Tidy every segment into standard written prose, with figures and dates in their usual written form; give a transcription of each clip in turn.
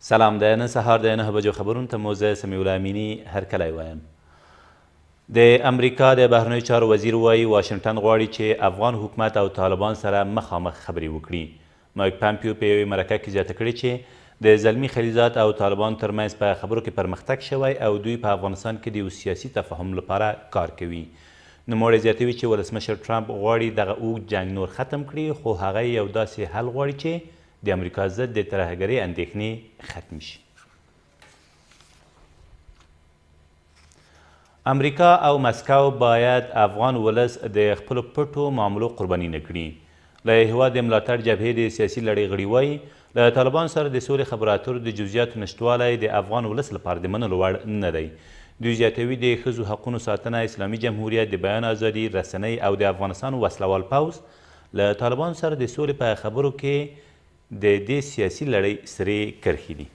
سلام، د نن سهار د 9 بجو خبرونو ته مو زه سمیع الله امینی هرکلی وایم. د امریکا د بهرنیو چارو وزیر وایي واشنګټن غواړي چې افغان حکومت او طالبان سره مخامخ خبرې وکړي. مایک پامپیو په یوې مرکه کې زیاته کړې چې د زلمي خلیزات او طالبان ترمنځ په خبرو کې پرمختګ شوی او دوی په افغانستان کې د یو سیاسي تفاهم لپاره کار کوي. نوموړی زیاتوي چې ولسمشر ټرمپ غواړي دغه اوږد جنګ نور ختم کړي، خو هغه یو داسې حل غواړي چې د امریکا ضد د ترهګرۍ اندېښنې ختم شي. امریکا او مسکو باید افغان ولس د خپلو پټو معاملو قرباني نه کړي. له هېواد د ملاتړ جبهې د سیاسي لړۍ غړي وایي له طالبان سره د سولې خبرو اترو د جزئیاتو نشتوالی د افغان ولس لپاره د منلو وړ نه دی. دوی زیاتوي د ښځو حقونو ساتنه، اسلامي جمهوریت، د بیان ازادي، رسنۍ او د افغانستان وسلوال پوځ له طالبان سره د سولې په خبرو کې د دې سیاسي لړۍ سرې کرښې دي.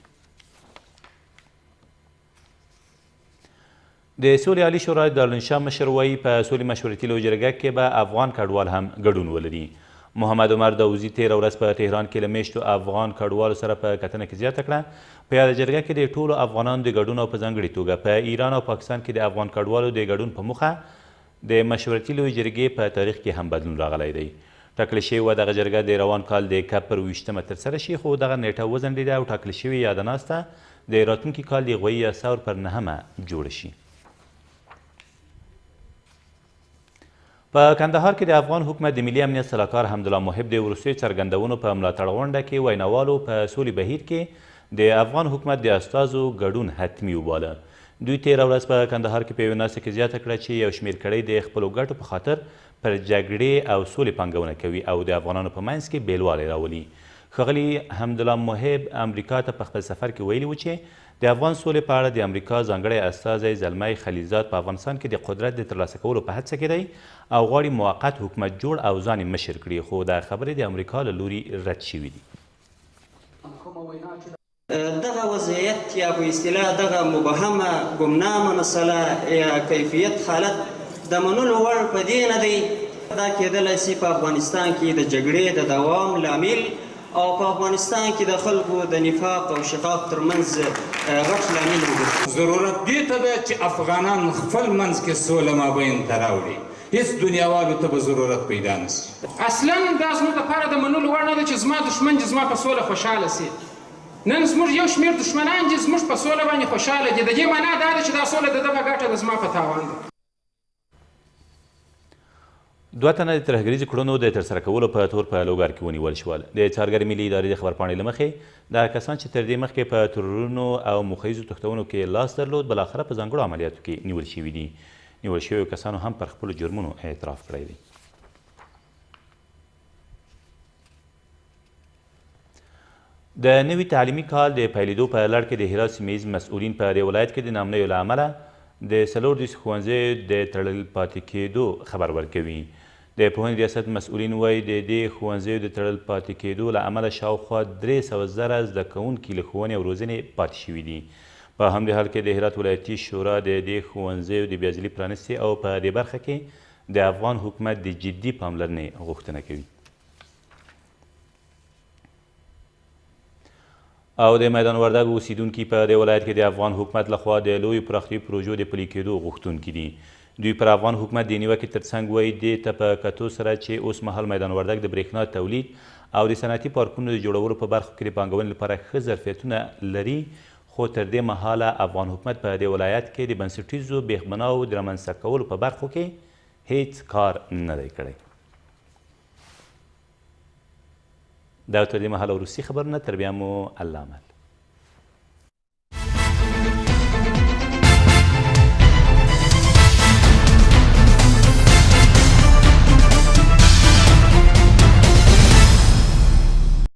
د سولې عالي شورا د دارالانشا مشر وایي په سولې مشورتي لویه جرګه کې به افغان کډوال هم ګډون ولري. محمد عمر داوزي تېره ورځ په تهران کې له میشتو افغان کډوالو سره په کتنه کې زیاته کړه. په یاده جرګه کې د ټولو افغانانو د ګډون او په ځانګړې توګه په ایران او پاکستان کې د افغان کډوالو د ګډون په موخه د مشورتي لویې جرګې په تاریخ کې هم بدلون راغلی دی. ټاکل شوې وه دغه جرګه د روان کال د کب پر 20مه ترسره شي، خو دغه نیټه وځنډېده او ټاکل شوې یاده ناسته د راتلونکي کال د غویي یاساور پر 9مه جوړه شي. په کندهار کې د افغان حکومت د ملي امنیت سلاکار حمدالله محب د وروستیو څرګندونو په ملاتړ غونډه کې ویناوالو په سولې بهیر کې د افغان حکومت د استازو ګډون حتمي وباله. دوی تېره ورځ په کندهار کې په یوې ناستې کې زیاته کړه چې یو شمېر کړۍ د خپلو ګټو په خاطر پر جګړې او سولې پانګونه کوي او د افغانانو په منځ کې بیلوالی راولي. ښاغلي حمدالله محب امریکا ته په خپل سفر کې ویلي و چې د افغان سولې په اړه د امریکا ځانګړی استازی زلمی خلیزات په افغانستان کې د قدرت د ترلاسه کولو په هڅه کې دی او غواړي موقت حکومت جوړ او ځان یې مشر کړي، خو دا خبرې د امریکا له لوري رد شوي دي. دغه وضعیت یا په اصطلاح دغه مبهمه ګمنامه مسله یا کیفیت حالت د منلو وړ په دې نه دی. دا کېدلی سي په افغانستان کې د جګړې د دوام لامل او په افغانستان کې د خلکو د نفاق او شقاق ترمنځ غټ لامل وګرځي. ضرورت دې ته ده چې افغانان خپل منځ کې سوله مابین ته راوړي. هیڅ دنیاوالو ته به ضرورت پیدا نه سي. اصلا دا زموږ لپاره د منلو وړ نه ده چې زما دښمن چې زما په سوله خوشحاله سي. نن زموږ یو شمېر دښمنان چې زموږ په سوله باندې خوشحاله دي. د دې معنا دا ده چې دا سوله د ده په ګټه ده، زما په تاوان ده. 2 تنه د ترهګریزو کړنو د ترسره کولو په تور په لوګر کې ونیول شول. د څارګر ملي ادارې د خبرپاڼې له مخې دا کسان چې تر دې مخکې په ترورونو او مخیزو تښتونو کې لاس درلود بالاخره په ځانګړو عملیاتو کې نیول شوي دي. نیول شویو کسانو هم پر خپلو جرمونو اعتراف کړی دی. د نوي تعلیمي کال د پیلېدو په لړ کې د هرات سیمه ییز مسؤلین په دې ولایت کې د ناامنیو له امله د 34 ښوونځیو د تړل پاتې کېدو خبر ورکوي. د پوهنې ریاست مسؤلین وایي د دې ښوونځیو د تړل پاتې کېدو له امله شاوخوا 300,000 زده کوونکي له ښوونې او روزنې پاتې شوي دي. په همدې حال کې د هرات ولایتي شورا د دې ښوونځیو د بیاځلي پرانستې او په دې برخه کې د افغان حکومت د جدي پاملرنې غوښتنه کوي. او د میدان وردګ اوسیدونکي په دې ولایت کې د افغان حکومت لخوا د لویو پراختیایي پروژو د پلي کېدو غوښتونکي دي. دوی پر افغان حکومت د نیوکې ترڅنګ وایي دې ته په کتو سره چې اوس مهال میدان وردګ د برېښنا تولید او د صنعتي پارکونو د جوړولو په برخو کې د پانګونې لپاره ښه ظرفیتونه لري، خو تر دې مهاله افغان حکومت په دې ولایت کې د بنسټیزو بېخبناو د رامنځته کولو په برخو کې هیڅ کار نه دی کړی. دا تر دې مهاله وروستي خبرونه، تر بیا مو الله امان.